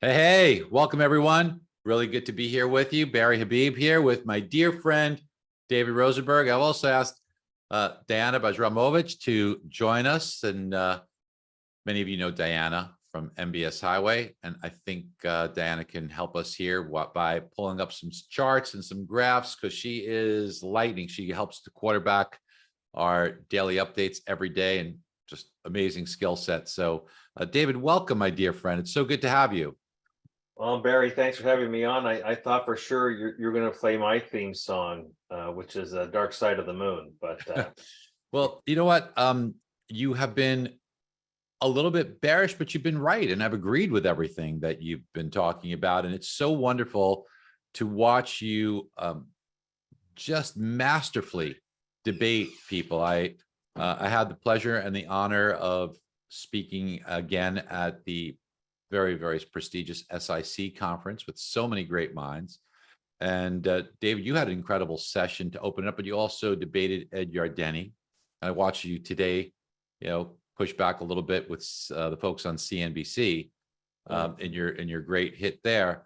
Hey, welcome everyone. Really good to be here with you. Barry Habib here with my dear friend, David Rosenberg. I've also asked Diana Bajramovic to join us. And many of you know Diana from MBS Highway. And I think Diana can help us here by pulling up some charts and some graphs because she is lightning. She helps to quarterback our daily updates every day and just amazing skill set. So David, welcome, my dear friend. It's so good to have you. Well, Barry, thanks for having me on. I thought for sure you're going to play my theme song, which is Dark Side of the Moon. But well, you know what? You have been a little bit bearish, but you've been right. And I've agreed with everything that you've been talking about. And it's so wonderful to watch you just masterfully debate people. I had the pleasure and the honor of speaking again at the very, very prestigious SIC conference with so many great minds. And David, you had an incredible session to open it up, but you also debated Ed Yardeni. I watched you today, push back a little bit with the folks on CNBC in your great hit there.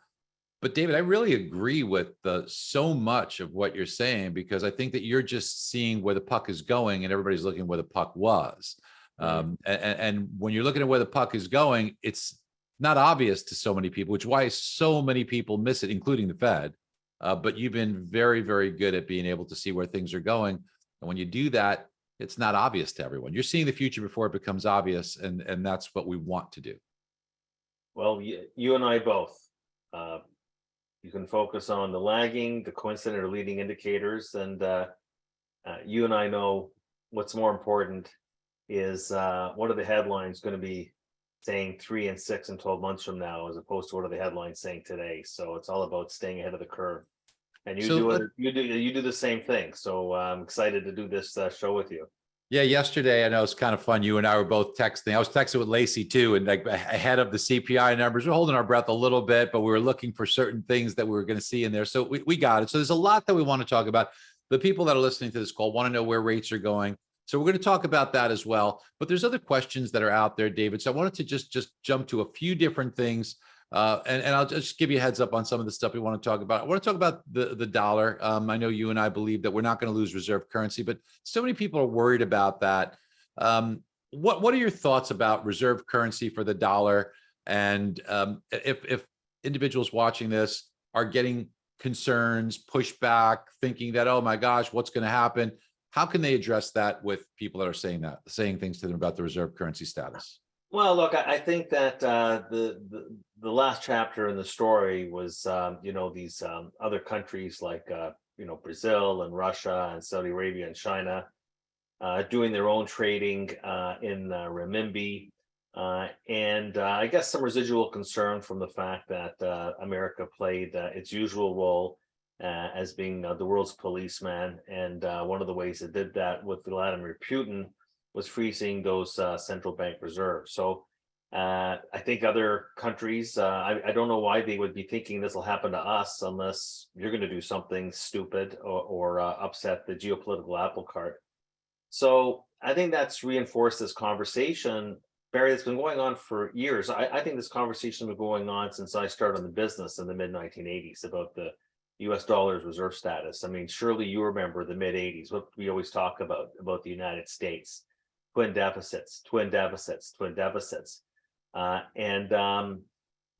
But David, I really agree with so much of what you're saying, because I think that you're just seeing where the puck is going and everybody's looking where the puck was. And when you're looking at where the puck is going, it's not obvious to so many people, which is why so many people miss it, including the Fed. But you've been very, very good at being able to see where things are going. And when you do that, it's not obvious to everyone. You're seeing the future before it becomes obvious. And that's what we want to do. well, you and I both. You can focus on the lagging, the coincident or leading indicators, and you and I know what's more important is what are the headlines going to be saying 3 and 6 and 12 months from now, as opposed to what are the headlines saying today. So it's all about staying ahead of the curve. And you do the same thing. So I'm excited to do this show with you. Yeah, yesterday, I know it's kind of fun. You and I were both texting. I was texting with Lacey too, and like ahead of the CPI numbers, we're holding our breath a little bit, but we were looking for certain things that we were going to see in there. So we got it. So there's a lot that we want to talk about. The people that are listening to this call want to know where rates are going. So we're going to talk about that as well. But there's other questions that are out there, David. So I wanted to just jump to a few different things. And I'll just give you a heads up on some of the stuff we want to talk about. I want to talk about the dollar. I know you and I believe that we're not going to lose reserve currency, but so many people are worried about that. What are your thoughts about reserve currency for the dollar? And if individuals watching this are getting concerns, pushback, thinking that, oh my gosh, what's going to happen? How can they address that with people that are saying things to them about the reserve currency status? Well, look, I think that the last chapter in the story was these other countries like Brazil and Russia and Saudi Arabia and China doing their own trading in renminbi, and I guess some residual concern from the fact that America played its usual role as being the world's policeman, and one of the ways it did that with Vladimir Putin was freezing those central bank reserves. So I think other countries, I don't know why they would be thinking this will happen to us unless you're going to do something stupid or upset the geopolitical apple cart. So I think that's reinforced this conversation, Barry, that's been going on for years. I think this conversation has been going on since I started in the business in the mid-1980s about the US dollar's reserve status. I mean, surely you remember the mid-80s, what we always talk about the United States. Twin deficits. And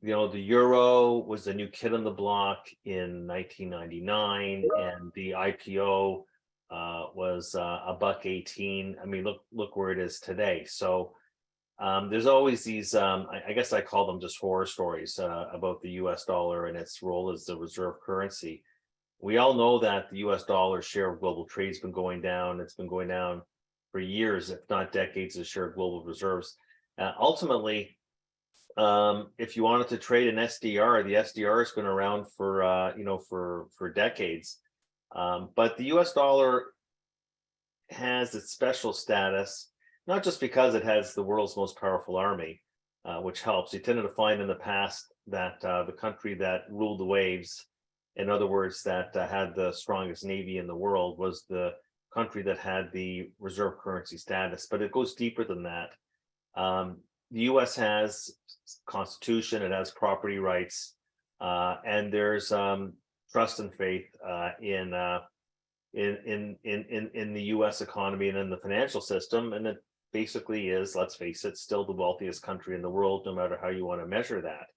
the euro was the new kid on the block in 1999, and the IPO was $1.18. I mean, look where it is today. So there's always these, I guess I call them just horror stories about the US dollar and its role as the reserve currency. We all know that the US dollar share of global trade has been going down. It's been going down for years, if not decades, as share of global reserves. Ultimately, if you wanted to trade an SDR, the SDR has been around for decades. But the US dollar has its special status, not just because it has the world's most powerful army, which helps. You tended to find in the past that the country that ruled the waves, in other words, that had the strongest navy in the world, was the country that had the reserve currency status. But it goes deeper than that. the U.S. has constitution, it has property rights, and there's trust and faith in the U.S. economy and in the financial system, and it basically is, let's face it, still the wealthiest country in the world, no matter how you want to measure that.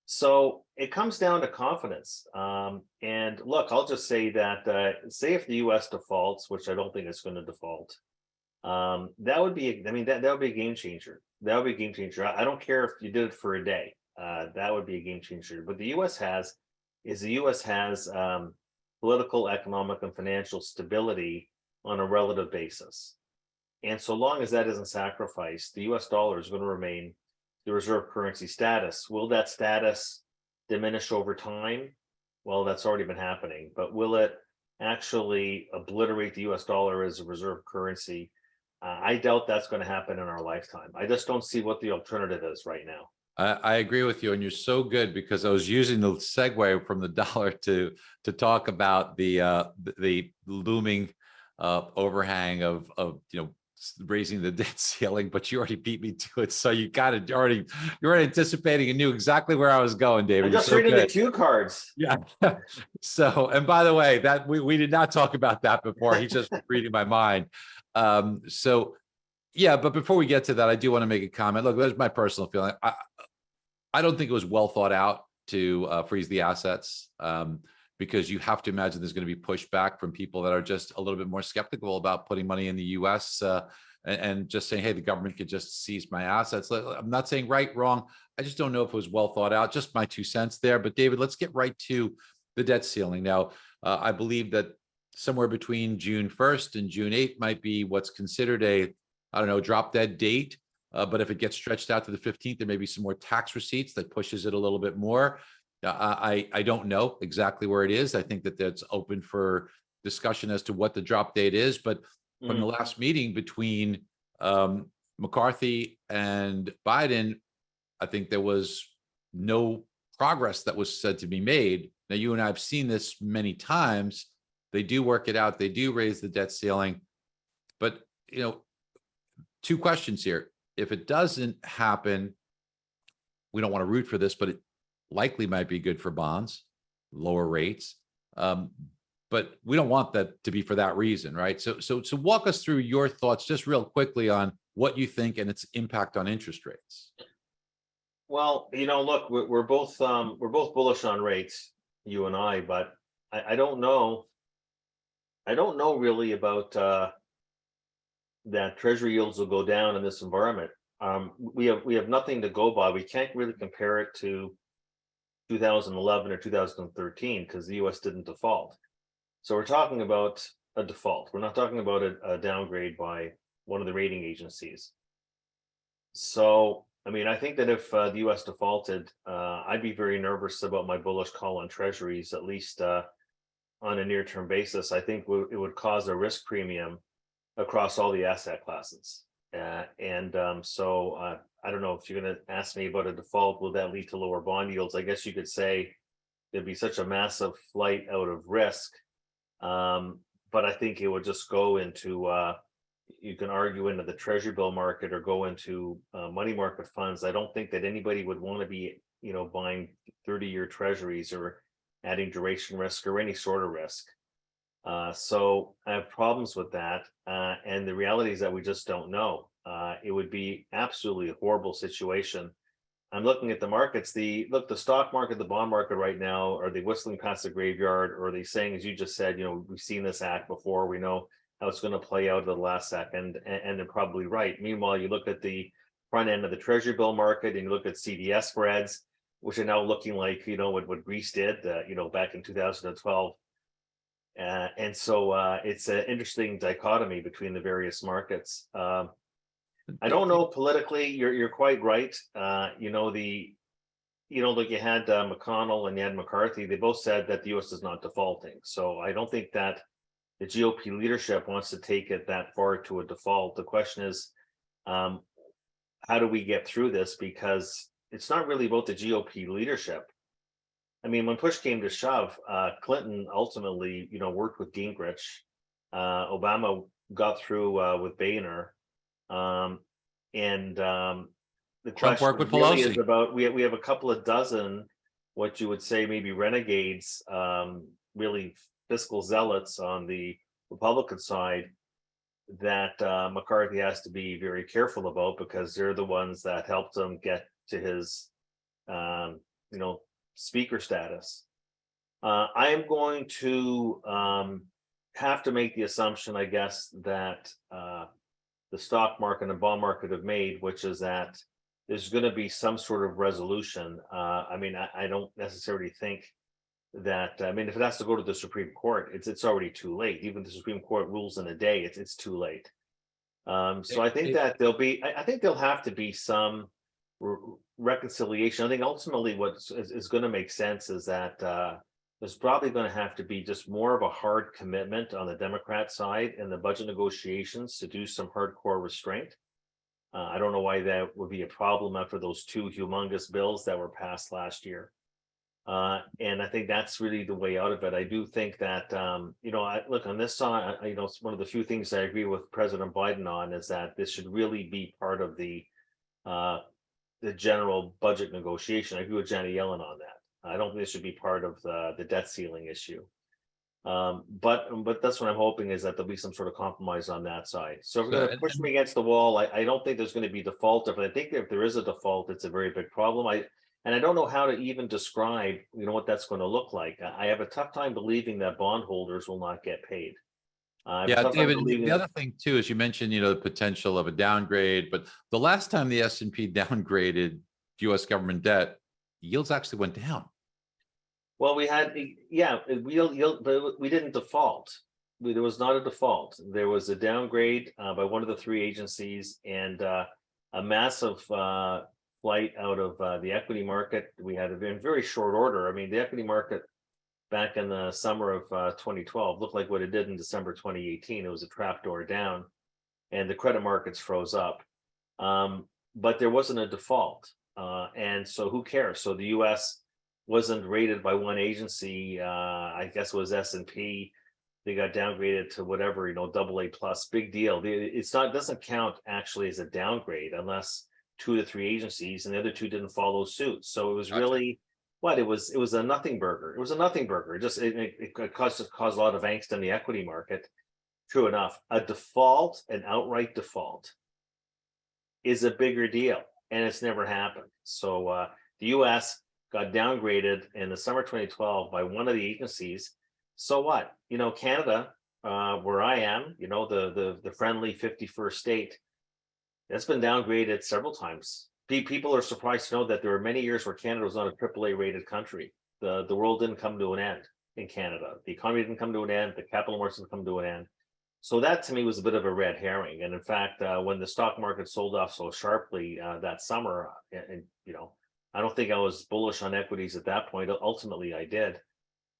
So it comes down to confidence. And look, I'll just say that, say if the U.S. defaults, which I don't think it's going to default, that would be, I mean, that would be a game changer. That would be a game changer. I don't care if you did it for a day. That would be a game changer. But the U.S. has, political, economic, and financial stability on a relative basis. And so long as that isn't sacrificed, the US dollar is going to remain the reserve currency status. Will that status diminish over time? Well, that's already been happening, but will it actually obliterate the US dollar as a reserve currency? I doubt that's going to happen in our lifetime. I just don't see what the alternative is right now. I agree with you, and you're so good, because I was using the segue from the dollar to talk about the looming overhang of raising the debt ceiling, but you already beat me to it. So you're already anticipating and knew exactly where I was going, David. I'm just reading the cue cards. Yeah. So, and by the way, that we did not talk about that before. He's just reading my mind. So yeah, but before we get to that, I do want to make a comment. Look, that's my personal feeling. I don't think it was well thought out to freeze the assets, because you have to imagine there's going to be pushback from people that are just a little bit more skeptical about putting money in the U.S. And just saying, hey, the government could just seize my assets. I'm not saying right, wrong. I just don't know if it was well thought out. Just my 2 cents there. But David, let's get right to the debt ceiling. Now, I believe that somewhere between June 1st and June 8th might be what's considered I don't know, drop dead date. But if it gets stretched out to the 15th, there may be some more tax receipts that pushes it a little bit more. I don't know exactly where it is. I think that that's open for discussion as to what the drop date is. But from the last meeting between McCarthy and Biden, I think there was no progress that was said to be made. Now, you and I have seen this many times. They do work it out. They do raise the debt ceiling. But, 2 questions here. If it doesn't happen, we don't want to root for this, but it likely might be good for bonds, lower rates. But we don't want that to be for that reason, right? So walk us through your thoughts just real quickly on what you think and its impact on interest rates. Well, look, we're both bullish on rates, you and I, but I don't know. I don't know really about that Treasury yields will go down in this environment. We have nothing to go by. We can't really compare it to 2011 or 2013 because the U.S. didn't default. So we're talking about a default. We're not talking about a downgrade by one of the rating agencies. So, I mean, I think that if the U.S. defaulted, I'd be very nervous about my bullish call on Treasuries, at least on a near-term basis. I think it would cause a risk premium across all the asset classes. So I don't know if you're going to ask me about a default, will that lead to lower bond yields? I guess you could say there'd be such a massive flight out of risk. But I think it would just go into, you can argue into the treasury bill market or go into money market funds. I don't think that anybody would want to be, buying 30-year treasuries or adding duration risk or any sort of risk. So I have problems with that. And the reality is that we just don't know. It would be absolutely a horrible situation. I'm looking at the markets. The stock market, the bond market right now, are they whistling past the graveyard, or are they saying, as you just said, we've seen this act before, we know how it's going to play out at the last second, and they're probably right. Meanwhile, you look at the front end of the treasury bill market and you look at CDS spreads, which are now looking like, what Greece did, back in 2012. And so it's an interesting dichotomy between the various markets. I don't know politically. You're quite right. Like you had McConnell and you had McCarthy. They both said that the U.S. is not defaulting. So I don't think that the GOP leadership wants to take it that far to a default. The question is, how do we get through this? Because it's not really about the GOP leadership. I mean, when push came to shove, Clinton ultimately, worked with Gingrich. Obama got through with Boehner. And the Trump question worked with really is Pelosi. about, we have a couple of dozen, what you would say maybe renegades, really fiscal zealots on the Republican side that McCarthy has to be very careful about, because they're the ones that helped him get to his, you know, speaker status. I am going to have to make the assumption, I guess, that the stock market and bond market have made, which is that there's going to be some sort of resolution. I mean, I don't necessarily think that, I mean, if it has to go to the Supreme Court, it's already too late. Even if the Supreme Court rules in a day, it's too late. So I think that there'll be, I think there'll have to be some reconciliation. I think ultimately what is going to make sense is that there's probably going to have to be just more of a hard commitment on the Democrat side in the budget negotiations to do some hardcore restraint. I don't know why that would be a problem after those two humongous bills that were passed last year. And I think that's really the way out of it. I do think that, you know, I look on this side, you know, it's one of the few things I agree with President Biden on is that this should really be part of the general budget negotiation. I agree with Janet Yellen on that. I don't think this should be part of the debt ceiling issue. But that's what I'm hoping, is that there'll be some sort of compromise on that side. So if we're going to push me against the wall, I don't think there's going to be default. But I think if there is a default, it's a very big problem. And I don't know how to even describe, you know, what that's going to look like. I have a tough time believing that bondholders will not get paid. Yeah, David, the other thing too is you mentioned, you know, the potential of a downgrade, but the last time the S&P downgraded US government debt, yields actually went down. Well, we had, yeah, but we didn't default. There was not a default. There was a downgrade by one of the three agencies, and a massive flight out of the equity market. We had it in very short order. I mean, the equity market back in the summer of 2012 looked like what it did in December 2018. It was a trapdoor down, and the credit markets froze up. But there wasn't a default, and so who cares? So the U.S. wasn't rated by one agency. I guess it was S&P. They got downgraded to whatever, you know, AA plus. Big deal. It's not, doesn't count actually as a downgrade unless 2 to 3 agencies, and the other 2 didn't follow suit. So it was really what it was a nothing burger. It was a nothing burger. It caused a lot of angst in the equity market. True enough, a default, an outright default, is a bigger deal, and it's never happened. So the U.S. got downgraded in the summer 2012 by one of the agencies. So what? You know, Canada, where I am, you know, the friendly 51st state, that's been downgraded several times. People are surprised to know that there were many years where Canada was not a AAA rated country. The world didn't come to an end in Canada. The economy didn't come to an end. The capital markets didn't come to an end. So that to me was a bit of a red herring. And in fact, when the stock market sold off so sharply that summer, and you know, I don't think I was bullish on equities at that point. Ultimately, I did.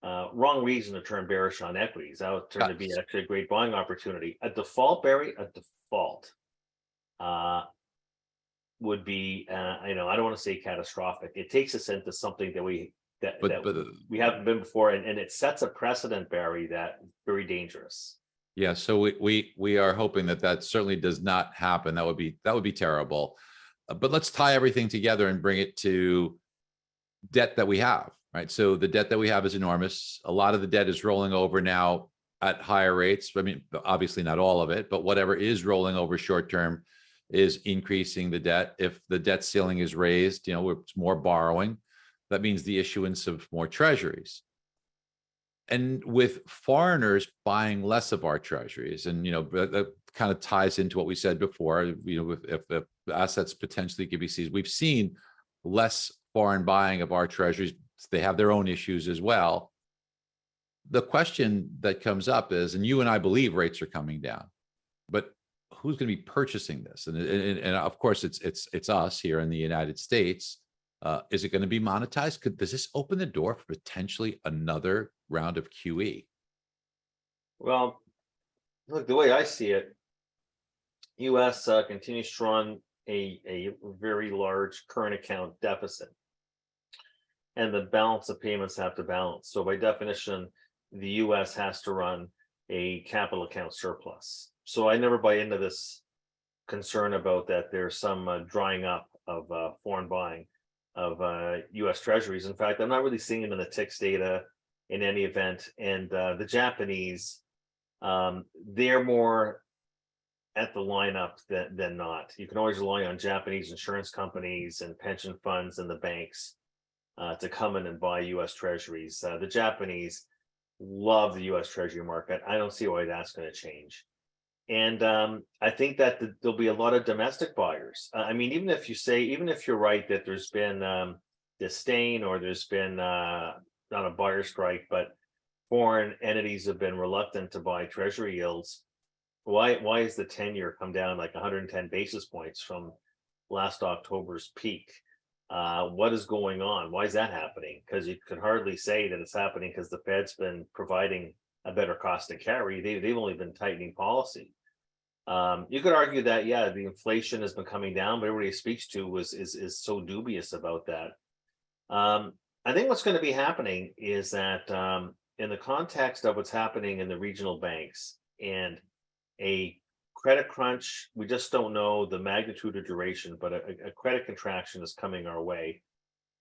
Wrong reason to turn bearish on equities. That would turn to be actually a great buying opportunity. A default, Barry, a default would be, you know, I don't want to say catastrophic. It takes us into something that we haven't been before, and it sets a precedent, Barry, that very dangerous. Yeah, so we are hoping that certainly does not happen. That would be terrible. But let's tie everything together and bring it to debt that we have, right? So the debt that we have is enormous. A lot of the debt is rolling over now at higher rates. I mean, obviously not all of it, but whatever is rolling over short term is increasing the debt. If the debt ceiling is raised, you know, it's more borrowing. That means the issuance of more treasuries. And with foreigners buying less of our treasuries, and you know, that kind of ties into what we said before, you know, if the assets potentially could be seized, we've seen less foreign buying of our treasuries. They have their own issues as well. The question that comes up is, and you and I believe rates are coming down, but who's going to be purchasing this? And of course, it's us here in the United States. Is it going to be monetized? Does this open the door for potentially another round of QE? Well, look, the way I see it, U.S. continues to run a very large current account deficit, and the balance of payments have to balance. So by definition, the U.S. has to run a capital account surplus. So I never buy into this concern about that there's some drying up foreign buying of U.S. Treasuries. In fact, I'm not really seeing them in the TIX data in any event. And the Japanese, they're more at the lineup than not. You can always rely on Japanese insurance companies and pension funds and the banks to come in and buy U.S. Treasuries. The Japanese love the U.S. Treasury market. I don't see why that's going to change. And I think that there'll be a lot of domestic buyers. I mean, even if you're right that there's been disdain, or there's been not a buyer strike, but foreign entities have been reluctant to buy Treasury yields. Why is the 10-year come down like 110 basis points from last October's peak? What is going on? Why is that happening? Because you could hardly say that it's happening because the Fed's been providing a better cost to carry. They've only been tightening policy. You could argue that, yeah, the inflation has been coming down, but everybody speaks to is so dubious about that. I think what's going to be happening is that in the context of what's happening in the regional banks and a credit crunch, we just don't know the magnitude or duration, but a credit contraction is coming our way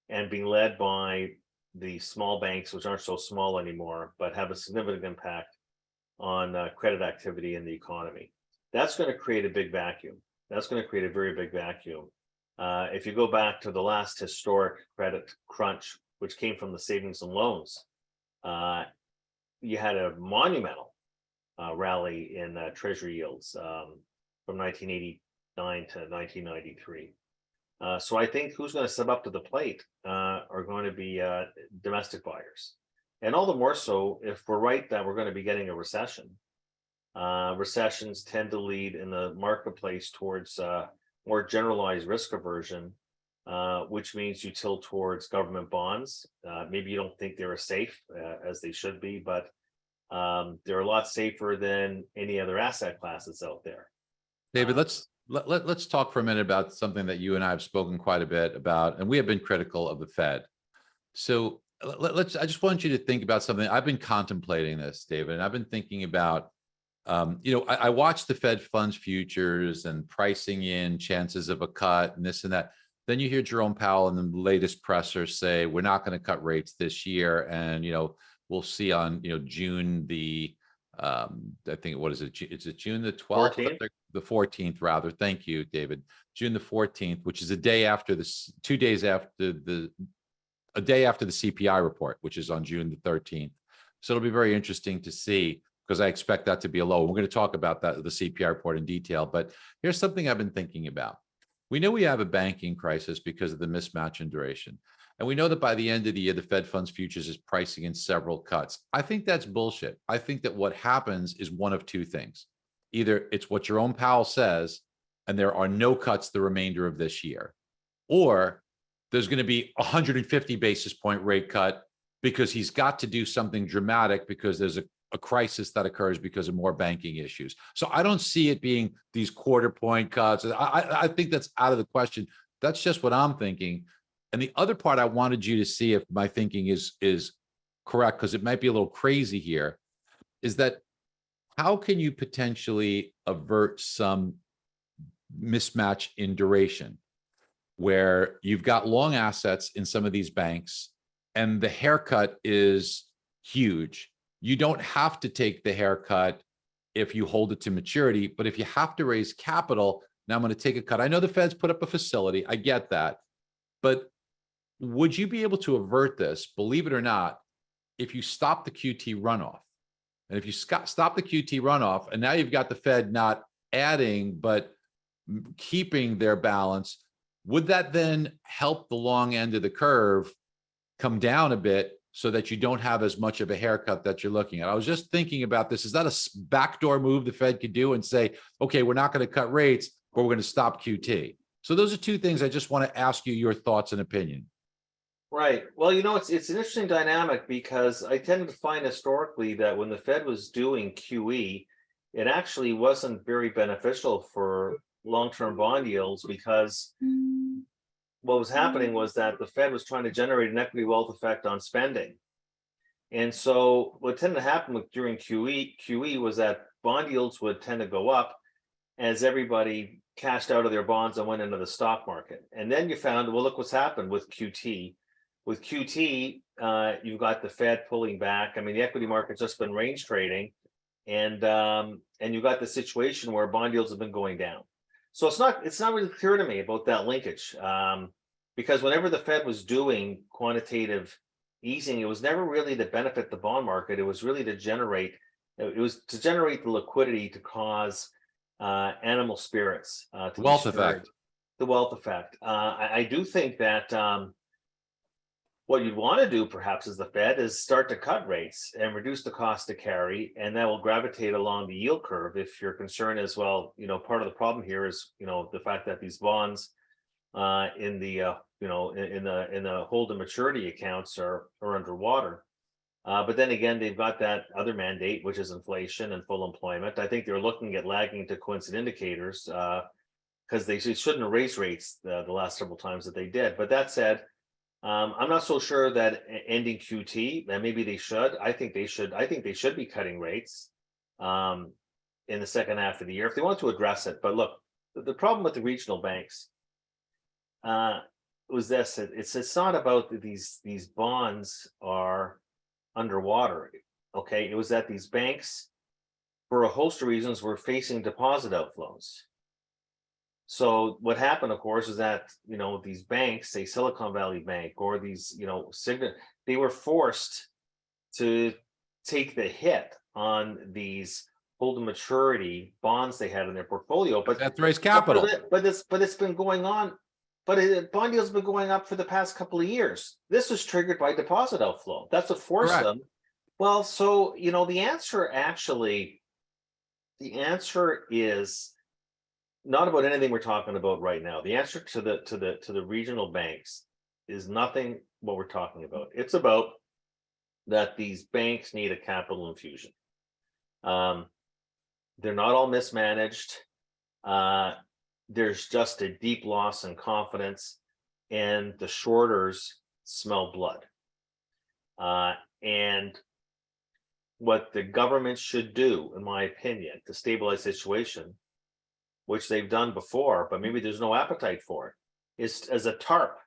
and being led by the small banks, which aren't so small anymore, but have a significant impact on credit activity in the economy. That's going to create a big vacuum. That's going to create a very big vacuum. If you go back to the last historic credit crunch, which came from the savings and loans, you had a monumental rally in Treasury yields from 1989 to 1993. So I think who's going to step up to the plate are going to be domestic buyers. And all the more so if we're right that we're going to be getting a recession. Recessions tend to lead in the marketplace towards more generalized risk aversion, which means you tilt towards government bonds. Maybe you don't think they're as safe as they should be, but they're a lot safer than any other asset class that's out there. David, let's talk for a minute about something that you and I have spoken quite a bit about, and we have been critical of the Fed. So I just want you to think about something. I've been contemplating this, David, and I've been thinking about, I watched the Fed funds futures and pricing in chances of a cut and this and that. Then you hear Jerome Powell in the latest presser say, we're not going to cut rates this year. And, we'll see on, June the, I think, what is it? Is it June the 12th? 14th? The 14th, rather. Thank you, David. June the 14th, which is a day after this, 2 days after a day after the CPI report, which is on June the 13th. So it'll be very interesting to see, because I expect that to be a low. We're going to talk about that, the CPI report in detail, but here's something I've been thinking about. We know we have a banking crisis because of the mismatch in duration. And we know that by the end of the year, the Fed funds futures is pricing in several cuts. I think that's bullshit. I think that what happens is one of two things. Either it's what Jerome Powell says, and there are no cuts the remainder of this year, or there's going to be 150 basis point rate cut because he's got to do something dramatic because there's a crisis that occurs because of more banking issues. So I don't see it being these quarter point cuts. I think that's out of the question. That's just what I'm thinking. And the other part I wanted you to see if my thinking is correct, because it might be a little crazy here, is that how can you potentially avert some mismatch in duration where you've got long assets in some of these banks and the haircut is huge? You don't have to take the haircut if you hold it to maturity, but if you have to raise capital, now I'm going to take a cut. I know the Fed's put up a facility. I get that. But would you be able to avert this, believe it or not, if you stop the QT runoff? And if you stop the QT runoff, and now you've got the Fed not adding, but keeping their balance, would that then help the long end of the curve come down a bit so that you don't have as much of a haircut that you're looking at? I was just thinking about this. Is that a backdoor move the Fed could do and say, okay, we're not going to cut rates, but we're going to stop QT? So those are two things I just want to ask you your thoughts and opinion. Right. Well, it's an interesting dynamic, because I tended to find historically that when the Fed was doing QE, it actually wasn't very beneficial for long-term bond yields, because what was happening was that the Fed was trying to generate an equity wealth effect on spending. And so what tended to happen during QE was that bond yields would tend to go up as everybody cashed out of their bonds and went into the stock market. And then you found, well, look what's happened with QT. With QT, you've got the Fed pulling back. I mean, the equity market's just been range trading, and you've got the situation where bond yields have been going down. So it's not really clear to me about that linkage, because whenever the Fed was doing quantitative easing, it was never really to benefit the bond market. It was really to generate the liquidity to cause animal spirits to be Wealth stirred. effect. The wealth effect. I do think that what you'd want to do perhaps as the Fed is start to cut rates and reduce the cost to carry, and that will gravitate along the yield curve. If your concern is, well, part of the problem here is, the fact that these bonds in the hold to maturity accounts are underwater. But then again, they've got that other mandate, which is inflation and full employment. I think they're looking at lagging to coincident indicators because they shouldn't have raised rates the last several times that they did. But that said, I'm not so sure that ending QT, and maybe they should. I think they should be cutting rates in the second half of the year if they want to address it. But look, the problem with the regional banks was this: it's not about these bonds are underwater. Okay, it was that these banks, for a host of reasons, were facing deposit outflows. So what happened, of course, is that these banks, say Silicon Valley Bank or these Signet, they were forced to take the hit on these hold to maturity bonds they had in their portfolio. But That's raised capital. But it's been going on. But bond yields have been going up for the past couple of years. This was triggered by deposit outflow. That's what forced Correct. them. Well, so the answer is not about anything we're talking about right now. The answer to the regional banks is nothing what we're talking about. It's about that these banks need a capital infusion. They're not all mismanaged. There's just a deep loss in confidence, and the shorters smell blood. And what the government should do, in my opinion, to stabilize the situation, which they've done before, but maybe there's no appetite for it, is as a TARP.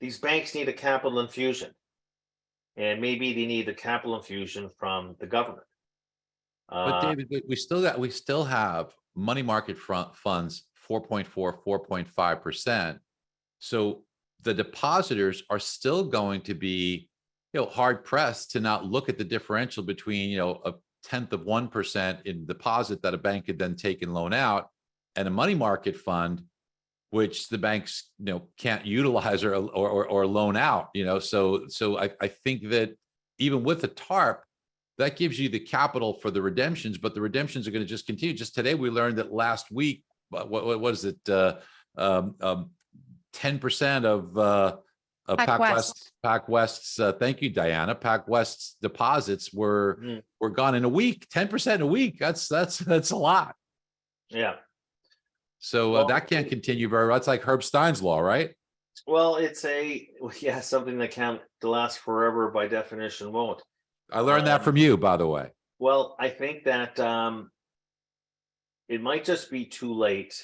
These banks need a capital infusion, and maybe they need a capital infusion from the government. But David, we still have money market funds 4.4, 4.5%. So the depositors are still going to be, hard pressed to not look at the differential between, a 0.1% in deposit that a bank could then take and loan out, and a money market fund, which the banks, can't utilize or loan out. So I think that even with the TARP, that gives you the capital for the redemptions, but the redemptions are going to just continue. Just today, we learned that last week, what was it? 10% of PacWest's. Thank you, Diana. PacWest's deposits were gone in a week. 10% a week. That's a lot. Yeah. So that can't continue very well. That's like Herb Stein's law, right? Well, it's something that can't last forever by definition won't. I learned that from you, by the way. Well, I think that it might just be too late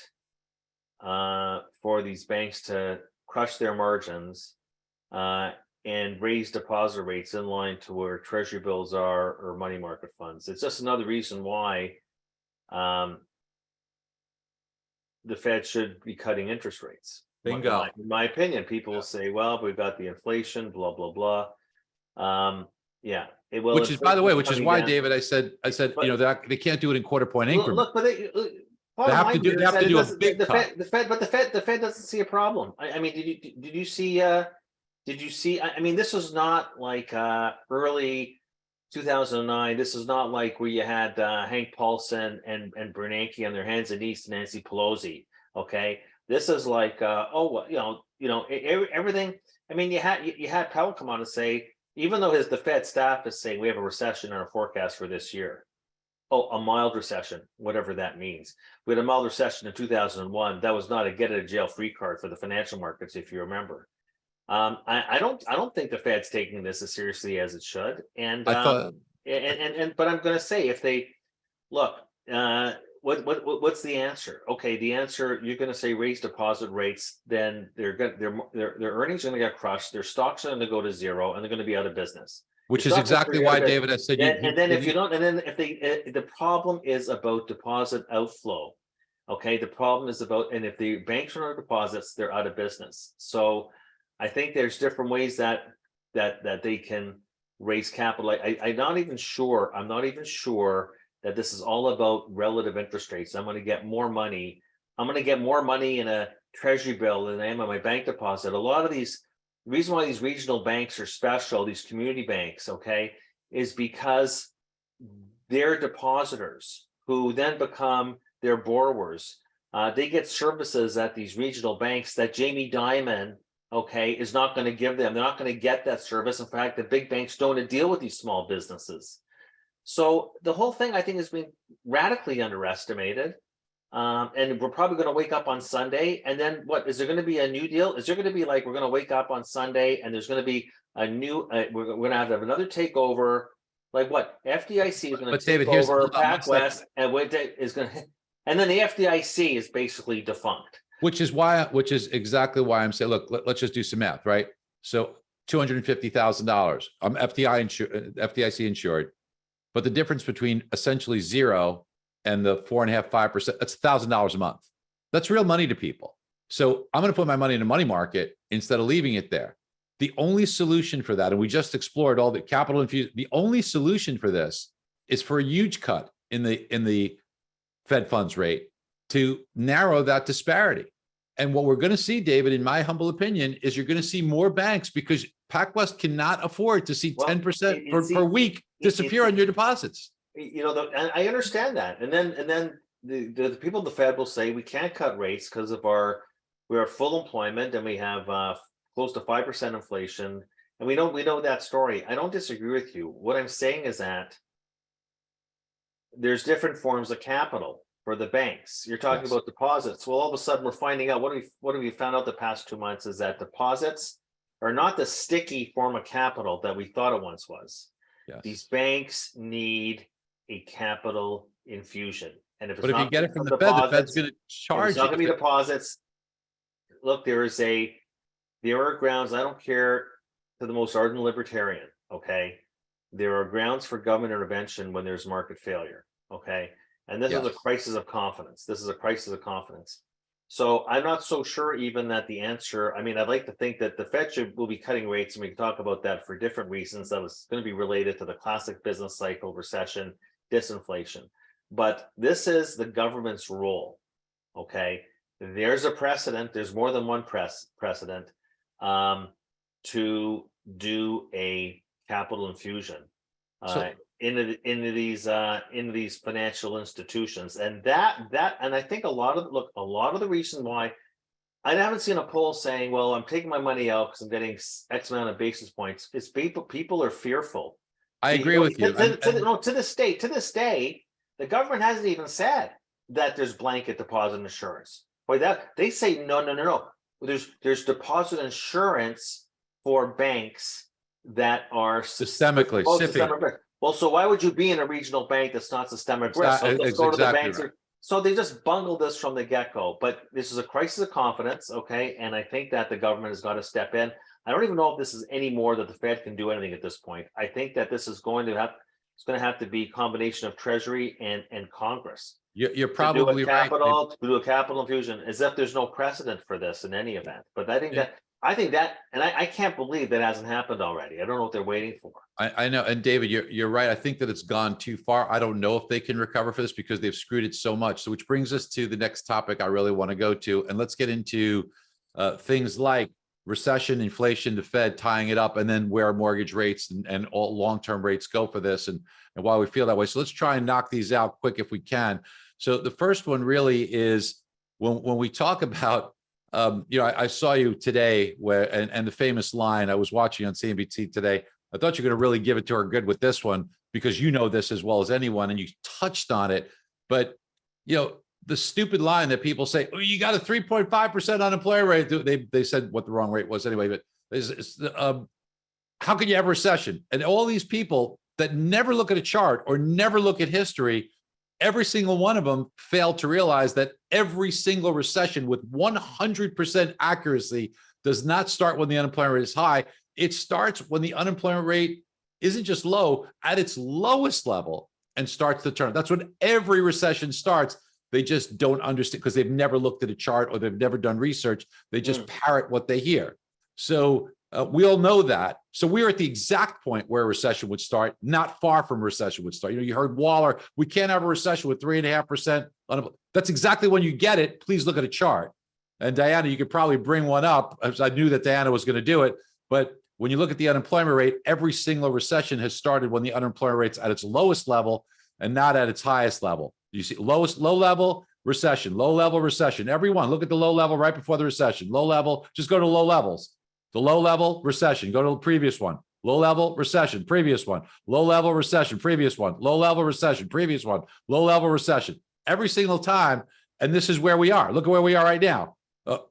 for these banks to crush their margins and raise deposit rates in line to where treasury bills are or money market funds. It's just another reason why the Fed should be cutting interest rates. Bingo. In my opinion, people will say, well, we've got the inflation, blah, blah, blah. Yeah. Which is, by the way, which is why, David, I said, that they can't do it in quarter point increments. Look, but they have to do a big cut. The Fed doesn't see a problem. I mean, did you see? I mean, this was not like early 2009. This is not like where you had Hank Paulson and Bernanke on their hands and knees to Nancy Pelosi. Okay, this is like everything. I mean, you had Powell come on and say, even though the Fed staff is saying we have a recession in our forecast for this year. Oh, a mild recession, whatever that means. We had a mild recession in 2001. That was not a get out of jail free card for the financial markets, if you remember. I don't think the Fed's taking this as seriously as it should. And but I'm going to say, if they look, what's the answer? Okay, the answer, you're going to say raise deposit rates, then their earnings are going to get crushed, their stocks are going to go to zero, and they're going to be out of business. Which Your is stocks are exactly going to be out why, of business. David, I said And then if you don't, and then if the problem is about deposit outflow. Okay, the problem is about, and if the banks run out of deposits, they're out of business. So I think there's different ways that they can raise capital. I'm not even sure that this is all about relative interest rates. I'm going to get more money. I'm going to get more money in a treasury bill than I am on my bank deposit. A lot of these, the reason why these regional banks are special, these community banks, okay, is because their depositors who then become their borrowers, they get services at these regional banks that Jamie Dimon, okay, is not going to give them. They're not going to get that service. In fact, the big banks don't deal with these small businesses. So the whole thing, I think, has been radically underestimated. And we're probably going to wake up on Sunday, and then what? Is there going to be a new deal? Is there going to be like, we're going to wake up on Sunday and there's going to be a new, we're going to have another takeover? Like what? FDIC is going to take David, over hold on one second. PacWest, and what is going to, and then the FDIC is basically defunct. Which is exactly why I'm saying, look, let's just do some math, right? So $250,000. I'm FDIC insured, but the difference between essentially zero and the 4.5%, 5%, that's $1,000 a month. That's real money to people. So I'm going to put my money in a money market instead of leaving it there. The only solution for that, and we just explored all the capital infusion, the only solution for this is for a huge cut in the Fed funds rate to narrow that disparity. And what we're going to see, David, in my humble opinion, is you're going to see more banks, because PacWest cannot afford to see 10% per week disappear on your deposits. You know, I understand that, and then the people at the Fed will say we can't cut rates because of we are full employment and we have close to 5% inflation, and we know that story. I don't disagree with you. What I'm saying is that there's different forms of capital for the banks. You're talking about deposits. Well, all of a sudden we're finding out, what have we found out the past 2 months, is that deposits are not the sticky form of capital that we thought it once was. Yes. These banks need a capital infusion. And if you get it from the Fed's going to charge. It's not going to be deposits. Look, there are grounds. I don't care to the most ardent libertarian. Okay, there are grounds for government intervention when there's market failure. Okay, and this is a crisis of confidence. This is a crisis of confidence. So I'm not so sure even that the answer. I mean, I'd like to think that the Fed will be cutting rates, and we can talk about that for different reasons. That was going to be related to the classic business cycle, recession, disinflation. But this is the government's role. Okay, there's a precedent. There's more than one precedent to do a capital infusion into these financial institutions, and and I think a lot of the reason why I haven't seen a poll saying, well, I'm taking my money out because I'm getting X amount of basis points. It's people are fearful. I agree with you. To this day, the government hasn't even said that there's blanket deposit insurance. Boy, that they say no. There's deposit insurance for banks that are systemically. Well, so why would you be in a regional bank that's not systemic risk? So let's go to the banks. Right. So they just bungled this from the get-go. But this is a crisis of confidence, okay? And I think that the government has got to step in. I don't even know if this is any more that the Fed can do anything at this point. I think that this is going to have to be a combination of Treasury and Congress. You're probably right. To do a capital infusion, as if there's no precedent for this in any event. But I think that, and I can't believe that hasn't happened already. I don't know what they're waiting for. I know, and David, you're right. I think that it's gone too far. I don't know if they can recover for this because they've screwed it so much. So, which brings us to the next topic I really want to go to, and let's get into things like recession, inflation, the Fed tying it up, and then where mortgage rates and all long-term rates go for this, and why we feel that way. So let's try and knock these out quick if we can. So the first one really is when we talk about, I saw you today and the famous line I was watching on CNBC today. I thought you're going to really give it to her good with this one because you know this as well as anyone, and you touched on it. But the stupid line that people say, "Oh, you got a 3.5% unemployment rate." They said what the wrong rate was anyway. But how can you have a recession? And all these people that never look at a chart or never look at history every single one of them failed to realize that every single recession with 100% accuracy does not start when the unemployment rate is high. It starts when the unemployment rate isn't just low, at its lowest level, and starts to turn. That's when every recession starts. They just don't understand because they've never looked at a chart or they've never done research. They just parrot what they hear. So we all know that. So we're at the exact point where a recession would start, not far from recession would start. You heard Waller, we can't have a recession with 3.5%. That's exactly when you get it. Please look at a chart. And Diana, you could probably bring one up. I knew that Diana was going to do it. But when you look at the unemployment rate, every single recession has started when the unemployment rate's at its lowest level and not at its highest level. You see low level recession, low level recession. Everyone, look at the low level right before the recession. Low level, just go to low levels. The low level recession, go to the previous one. Low level recession, previous one. Low level recession, previous one. Low level recession, previous one. Low level recession. Every single time. And this is where we are. Look at where we are right now.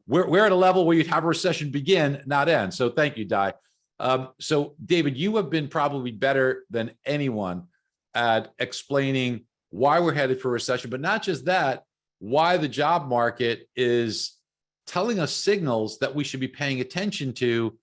We're at a level where you'd have a recession begin, not end. So thank you, Di. So David, you have been probably better than anyone at explaining why we're headed for a recession, but not just that, why the job market is telling us signals that we should be paying attention to,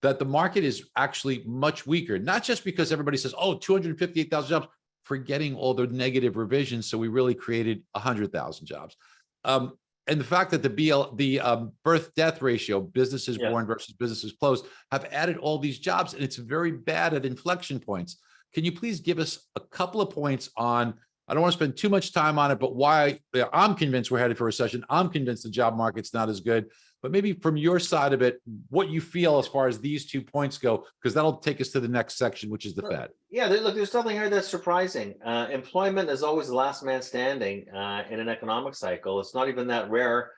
that the market is actually much weaker, not just because everybody says, oh, 258,000 jobs, forgetting all the negative revisions. So we really created 100,000 jobs. And the fact that the birth death ratio, businesses born versus businesses closed, have added all these jobs, and it's very bad at inflection points. Can you please give us a couple of points on, I don't want to spend too much time on it, but why I'm convinced we're headed for a recession. I'm convinced the job market's not as good, but maybe from your side of it, what you feel as far as these 2 points go, because that'll take us to the next section, which is the Fed. Yeah, look, there's nothing here that's surprising. Employment is always the last man standing in an economic cycle. It's not even that rare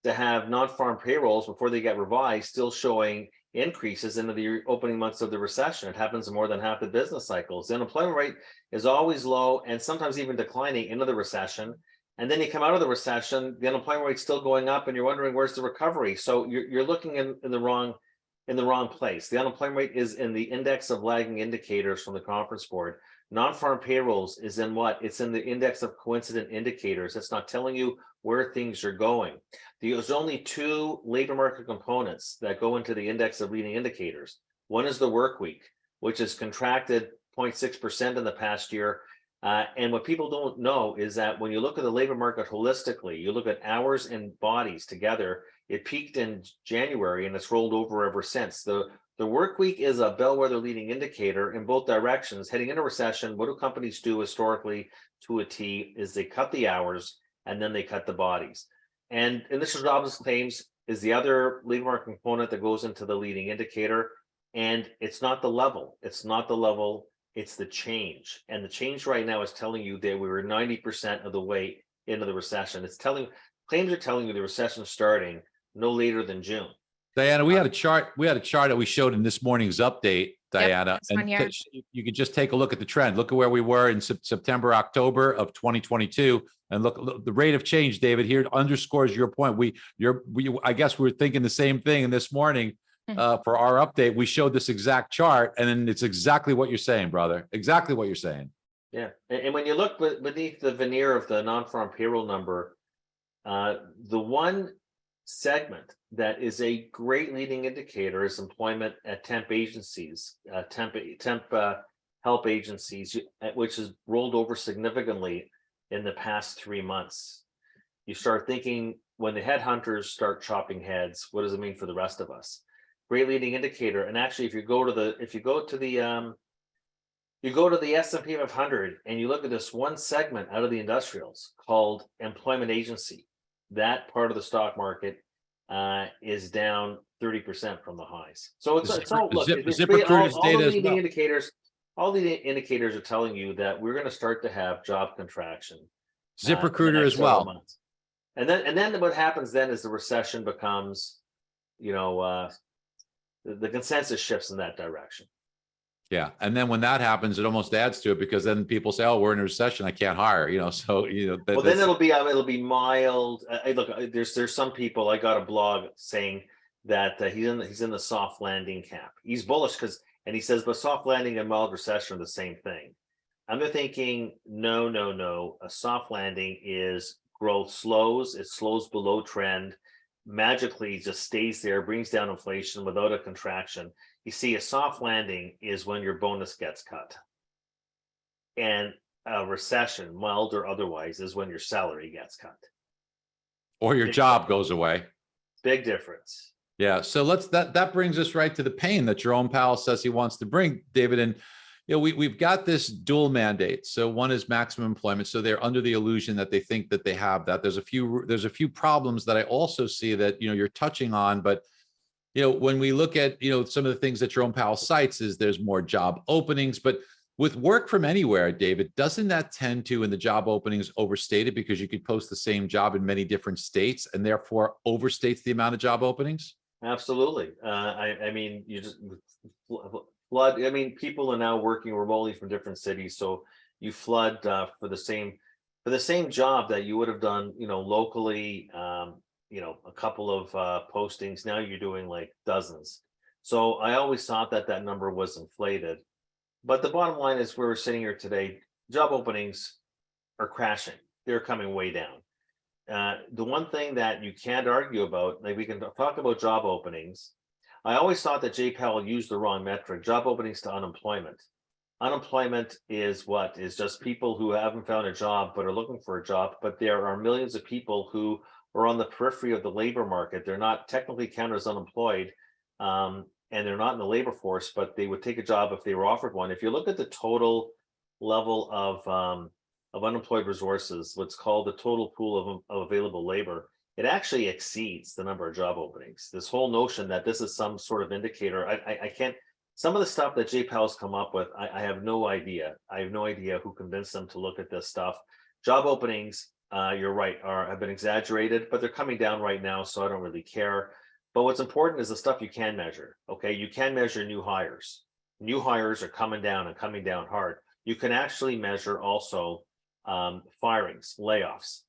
to have non-farm payrolls before they get revised still showing increases into the opening months of the recession. It happens in more than half the business cycles. The unemployment rate is always low and sometimes even declining into the recession. And then you come out of the recession, the unemployment rate's still going up, and you're wondering where's the recovery. So you're looking in the wrong place. The unemployment rate is in the index of lagging indicators from the Conference Board. Non-farm payrolls is in what? It's in the index of coincident indicators. It's not telling you where things are going. There's only 2 labor market components that go into the index of leading indicators. One is the work week, which has contracted 0.6% in the past year. And what people don't know is that when you look at the labor market holistically, you look at hours and bodies together, it peaked in January and it's rolled over ever since. The work week is a bellwether leading indicator in both directions. Heading into recession, what do companies do historically to a T is they cut the hours and then they cut the bodies. And initial jobless claims is the other labor market component that goes into the leading indicator. And it's not the level. It's not the level. It's the change. And the change right now is telling you that we were 90% of the way into the recession. Claims are telling you the recession is starting no later than June. Diana, we had a chart that we showed in this morning's update, Diana, and you could just take a look at the trend. Look at where we were in September, October of 2022, and look the rate of change, David, here underscores your point. I guess we were thinking the same thing. And this morning, for our update, we showed this exact chart, and then it's exactly what you're saying, brother. Exactly what you're saying. Yeah, and when you look beneath the veneer of the non-farm payroll number, the one segment that is a great leading indicator is employment at temp agencies, temp help agencies, which has rolled over significantly in the past 3 months. You start thinking, when the headhunters start chopping heads, what does it mean for the rest of us? Great leading indicator. And actually, if you go to the S&P 500 and you look at this one segment out of the industrials called employment agency, that part of the stock market is down 30% from the highs. So all the indicators are telling you that we're going to start to have job contraction. ZipRecruiter as well. Months. And then what happens then is the recession becomes, the consensus shifts in that direction. Yeah, and then when that happens, it almost adds to it, because then people say, "Oh, we're in a recession. I can't hire." Well, then it'll be mild. Look, there's some people. I got a blog saying that he's in the soft landing camp. He's bullish and he says, but soft landing and mild recession are the same thing. I'm thinking, no, no, no. A soft landing is growth slows, it slows below trend, magically just stays there, brings down inflation without a contraction. You see, a soft landing is when your bonus gets cut. And a recession, mild or otherwise, is when your salary gets cut. Or your Big job goes away. Big difference. Yeah. So that brings us right to the pain that Jerome Powell says he wants to bring, David. And we've got this dual mandate. So one is maximum employment. So they're under the illusion that they think that they have that. There's a few problems that I also see that you're touching on, but when we look at some of the things that Jerome Powell cites is there's more job openings, but with work from anywhere, David, doesn't that tend to, in the job openings, overstate it because you could post the same job in many different states and therefore overstates the amount of job openings? Absolutely. I mean, you just flood. I mean, people are now working remotely from different cities, so you flood for the same job that you would have done, locally. A couple of postings. Now you're doing like dozens. So I always thought that number was inflated. But the bottom line is, we're sitting here today, job openings are crashing. They're coming way down. The one thing that you can't argue about, like, we can talk about job openings. I always thought that Jay Powell used the wrong metric, job openings to unemployment. Unemployment is just people who haven't found a job but are looking for a job. But there are millions of people who are on the periphery of the labor market. They're not technically counted as unemployed, and they're not in the labor force, but they would take a job if they were offered one. If you look at the total level of unemployed resources, what's called the total pool of available labor, it actually exceeds the number of job openings. This whole notion that this is some sort of indicator, I can't. Some of the stuff that Jay Powell's come up with, I have no idea. I have no idea who convinced them to look at this stuff. Job openings, you're right, have been exaggerated, but they're coming down right now, so I don't really care. But what's important is the stuff you can measure. Okay, you can measure new hires. New hires are coming down and coming down hard. You can actually measure also firings, layoffs,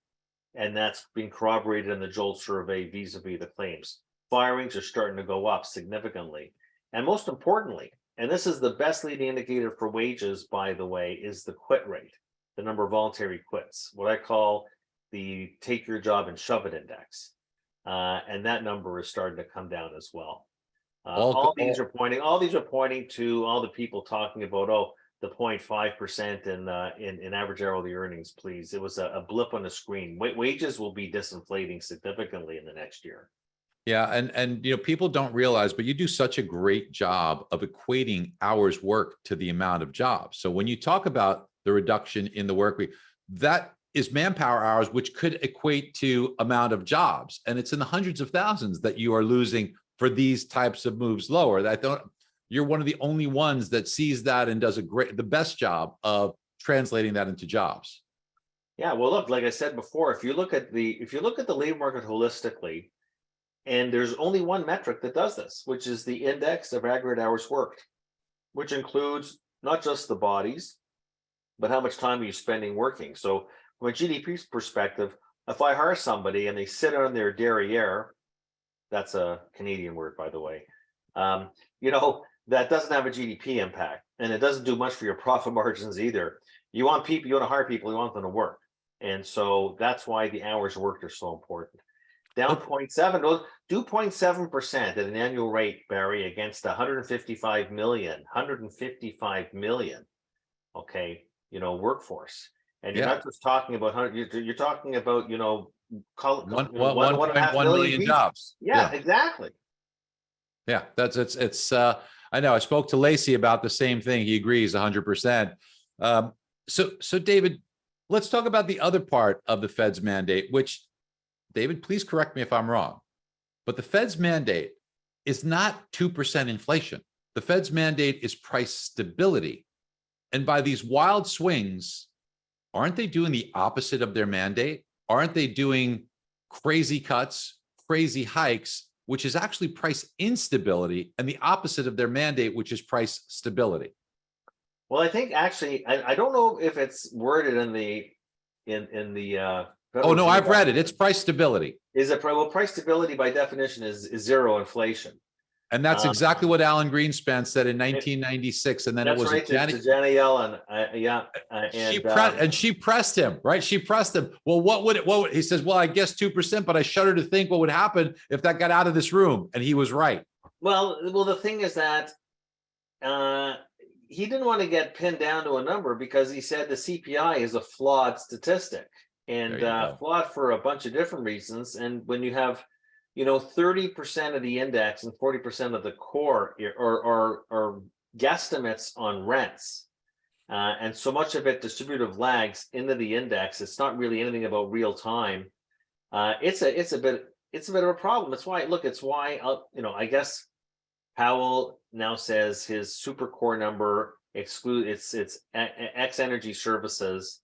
and that's being corroborated in the JOLT survey vis-a-vis the claims. Firings are starting to go up significantly. And most importantly, and this is the best leading indicator for wages, by the way, is the quit rate, the number of voluntary quits, what I call the take your job and shove it index. And that number is starting to come down as well. All these are pointing to all the people talking about, the 0.5% in average hourly earnings, please. It was a blip on the screen. Wages will be disinflating significantly in the next year. Yeah, and people don't realize, but you do such a great job of equating hours worked to the amount of jobs. So when you talk about the reduction in the work week, that is manpower hours, which could equate to amount of jobs, and it's in the hundreds of thousands that you are losing for these types of moves lower. You're one of the only ones that sees that and does the best job of translating that into jobs. Yeah, well, look, like I said before, if you look at the labor market holistically, and there's only one metric that does this, which is the index of aggregate hours worked, which includes not just the bodies, but how much time are you spending working. So from a GDP perspective, if I hire somebody and they sit on their derriere, that's a Canadian word, by the way, that doesn't have a GDP impact, and it doesn't do much for your profit margins either. You want to hire people, you want them to work. And so that's why the hours worked are so important. Down 0.7, do 0.7% at an annual rate, Barry, against 155 million, okay, workforce. And you're not just talking about, you're talking about, call it 1.5 million jobs. Yeah, exactly. Yeah, it's I know I spoke to Lacey about the same thing. He agrees 100%. So David, let's talk about the other part of the Fed's mandate, which, David, please correct me if I'm wrong, but the Fed's mandate is not 2% inflation. The Fed's mandate is price stability. And by these wild swings, aren't they doing the opposite of their mandate? Aren't they doing crazy cuts, crazy hikes, which is actually price instability, and the opposite of their mandate, which is price stability? Well, I think actually, I don't know if it's worded in the oh no, I've read it. It's price stability. Is it? Well, price stability by definition is zero inflation. And that's exactly what Alan Greenspan said in it- 1996. And then it that's was right, to Janet. Janet Yellen. Yeah. She pressed him, right? She pressed him. Well, he says, well, I guess 2%, but I shudder to think what would happen if that got out of this room. And he was right. Well, the thing is that he didn't want to get pinned down to a number because he said the CPI is a flawed statistic, and flawed for a bunch of different reasons. And when you have, 30% of the index and 40% of the core or guesstimates on rents, and so much of it distributive lags into the index, it's not really anything about real time. It's a bit of a problem. It's why I guess Powell now says his super core number exclude it's X energy services,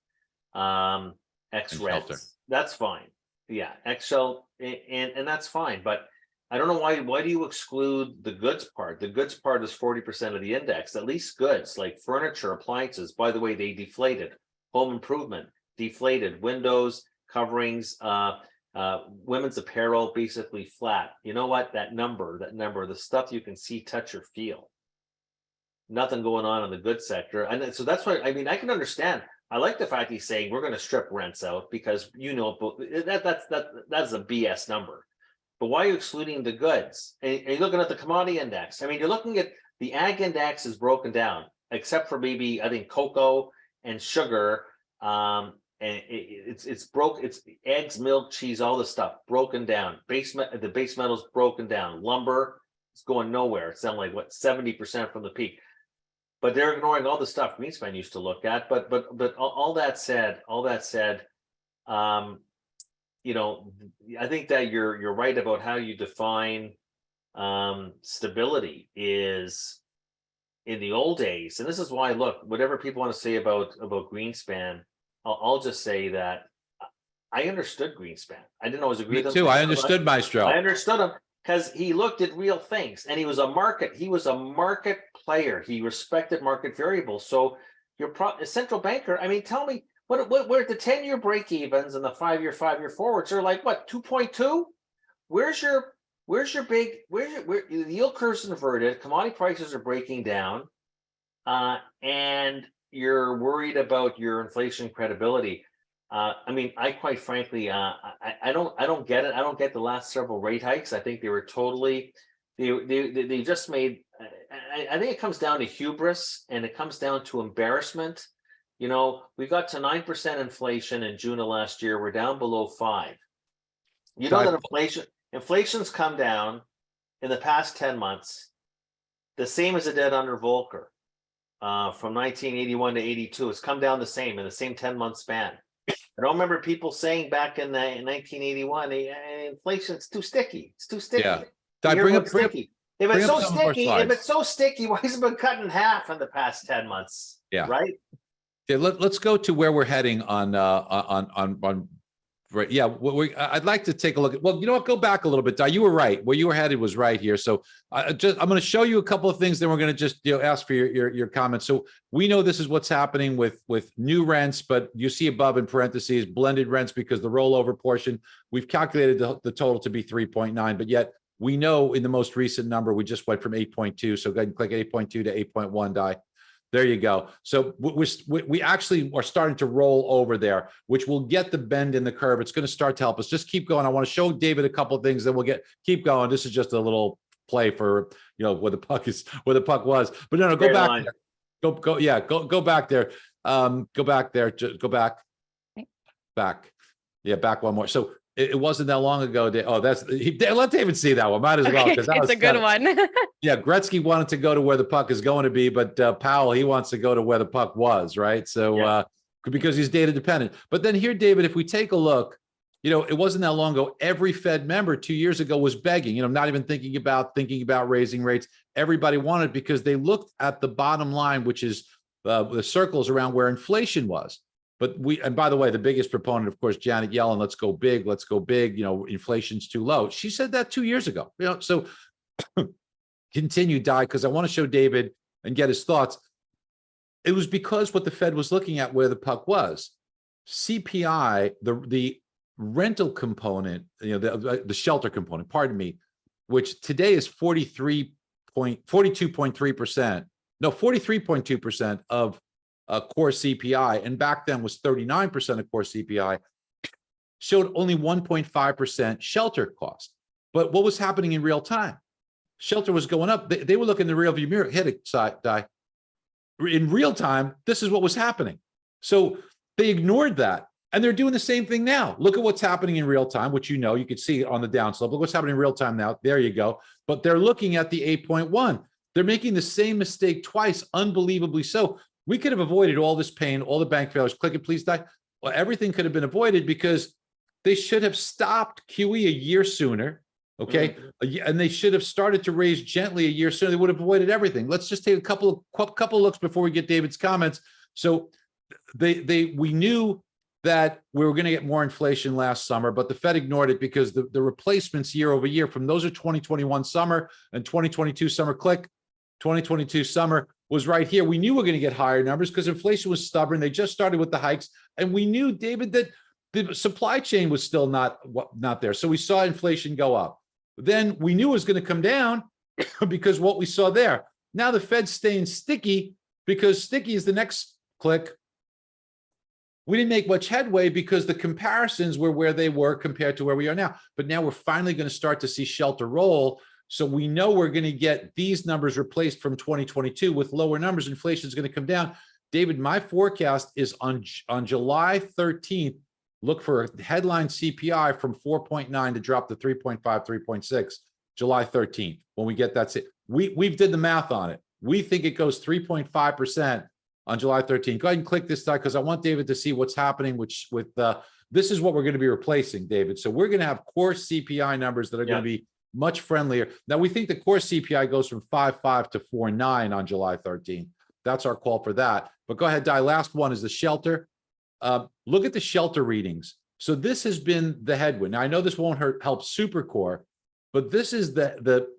X rents. That's fine. Yeah, X shell, and that's fine. But I don't know why do you exclude the goods part? The goods part is 40% of the index. At least goods like furniture, appliances. By the way, they deflated. Home improvement deflated. Windows, coverings, women's apparel basically flat. You know what? That number, the stuff you can see, touch, or feel. Nothing going on in the goods sector. And so that's why, I can understand. I like the fact he's saying we're going to strip rents out because that's a BS number. But why are you excluding the goods? And you're looking at the commodity index. You're looking at the ag index is broken down, except for maybe I think cocoa and sugar. And it's broke. It's eggs, milk, cheese, all this stuff broken down. The base metals broken down. Lumber is going nowhere. It's down like 70% from the peak. But they're ignoring all the stuff Greenspan used to look at. But all that said, I think that you're right about how you define stability is in the old days. And this is why, look, whatever people want to say about Greenspan, I'll just say that I understood Greenspan. I didn't always agree with him. Me too. I understood Maestro. I understood him because he looked at real things, and he was a market player. He respected market variables. So a central banker, tell me what where the 10-year break evens and the 5-year forwards are like what, 2.2? Where the yield curve's inverted, commodity prices are breaking down, and you're worried about your inflation credibility. I quite frankly, I don't get it. I don't get the last several rate hikes. I think they were totally, they just made. I think it comes down to hubris, and it comes down to embarrassment. We got to 9% inflation in June of last year. We're down below 5. That inflation's come down in the past 10 months, the same as it did under Volcker, from 1981 to 82. It's come down the same in the same 10-month span. I don't remember people saying back in 1981, inflation's too sticky. It's too sticky. Yeah. Sticky. If it's so sticky, why has it been cut in half in the past 10 months? Yeah. Right. Okay, let's go to where we're heading on right. Yeah, I'd like to take a look at. Well, you know what? Go back a little bit, Di. You were right. Where you were headed was right here. So I'm going to show you a couple of things. Then we're going to just ask for your comments. So we know this is what's happening with new rents, but you see above in parentheses blended rents because the rollover portion. We've calculated the total to be 3.9, but yet we know in the most recent number we just went from 8.2. So go ahead and click 8.2 to 8.1, Di. There you go. So we actually are starting to roll over there, which will get the bend in the curve. It's going to start to help us. Just keep going. I want to show David a couple of things, then we'll keep going. This is just a little play for where the puck was. But no, go back there. Go back there. Go back there. Just go back. Back. Yeah, back one more. So it wasn't that long ago. Let David see that one. Might as well, because it's a good one. Yeah, Gretzky wanted to go to where the puck is going to be, but Powell, he wants to go to where the puck was, right? So because he's data dependent. But then here, David, if we take a look, it wasn't that long ago. Every Fed member 2 years ago was begging, not even thinking about raising rates. Everybody wanted, because they looked at the bottom line, which is the circles around where inflation was. But and by the way, the biggest proponent, of course, Janet Yellen, let's go big. Inflation's too low. She said that 2 years ago. So continue, Di, because I want to show David and get his thoughts. It was because what the Fed was looking at where the puck was. CPI, the rental component, the shelter component, pardon me, which today is 43 42.3%, no, 43.2% of core CPI, and back then was 39% of core CPI, showed only 1.5% shelter cost. But what was happening in real time? Shelter was going up. They were looking in the rearview mirror. Hit it, die. In real time, this is what was happening. So they ignored that. And they're doing the same thing now. Look at what's happening in real time, which you could see on the downslope. Look what's happening in real time now. There you go. But they're looking at the 8.1. They're making the same mistake twice, unbelievably so. We could have avoided all this pain, all the bank failures. Click it, please, die. Well, everything could have been avoided because they should have stopped QE a year sooner. Okay. And they should have started to raise gently a year sooner. They would have avoided everything. Let's just take a couple of looks before we get David's comments. So we knew that we were going to get more inflation last summer, but the Fed ignored it because the replacements year over year from those are 2021 summer and 2022 summer. Click, 2022 summer was right here. We knew we were going to get higher numbers because inflation was stubborn. They just started with the hikes. And we knew, David, that the supply chain was still not there. So we saw inflation go up. Then we knew it was going to come down because what we saw there. Now the Fed's staying sticky because sticky is the next click. We didn't make much headway because the comparisons were where they were compared to where we are now. But now we're finally going to start to see shelter roll. So we know we're going to get these numbers replaced from 2022 with lower numbers. Inflation is going to come down. David, my forecast is on July 13th, look for a headline CPI from 4.9 to drop to 3.5, 3.6, July 13th. When we get that, we've did the math on it. We think it goes 3.5% on July 13th. Go ahead and click this because I want David to see what's happening this is what we're going to be replacing, David. So we're going to have core CPI numbers that are going to be much friendlier. Now we think the core CPI goes from 5.5 to 4.9 on July 13th. That's our call for that. But go ahead, Di. Last one is the shelter. Look at the shelter readings. So this has been the headwind. Now I know this won't help Supercore, but this is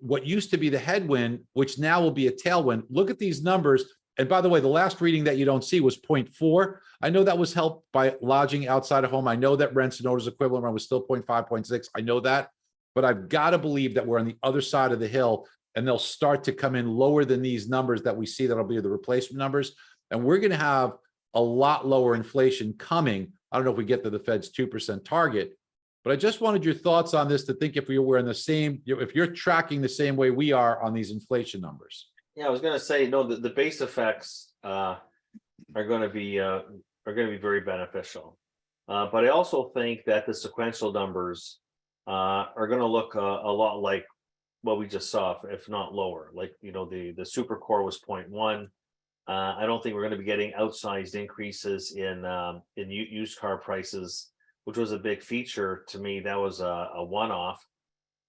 what used to be the headwind, which now will be a tailwind. Look at these numbers. And by the way, the last reading that you don't see was 0.4. I know that was helped by lodging outside of home. I know that rents and orders equivalent rent was still 0.5, 0.6. I know that, but I've got to believe that we're on the other side of the hill and they'll start to come in lower than these numbers that we see that'll be the replacement numbers. And we're going to have a lot lower inflation coming. I don't know if we get to the Fed's 2% target, but I just wanted your thoughts on this to think if we were in the same, if you're tracking the same way we are on these inflation numbers. Yeah, I was going to say, no, the base effects are going to be very beneficial. But I also think that the sequential numbers are going to look a lot like what we just saw, if not lower. Like, the super core was 0.1. I don't think we're going to be getting outsized increases in used car prices, which was a big feature to me. That was a one-off.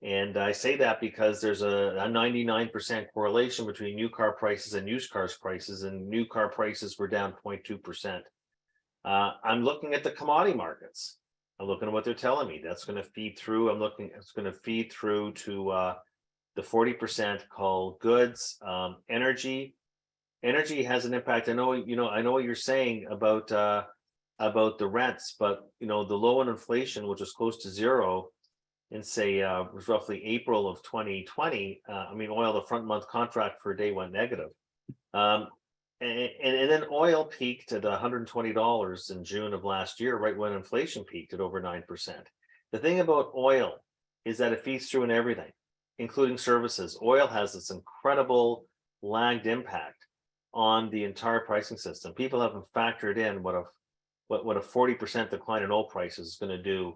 And I say that because there's a 99% correlation between new car prices and used cars prices, and new car prices were down 0.2%. I'm looking at the commodity markets. I'm looking at what they're telling me. That's going to feed through. It's going to feed through to the 40% called goods. Energy has an impact. I know what you're saying about the rents, but the low in inflation, which was close to zero in say was roughly April of 2020. Oil, the front month contract per day went negative. And then oil peaked at $120 in June of last year, right when inflation peaked at over 9%. The thing about oil is that it feeds through in everything, including services. Oil has this incredible lagged impact on the entire pricing system. People haven't factored in what a 40% decline in oil prices is going to do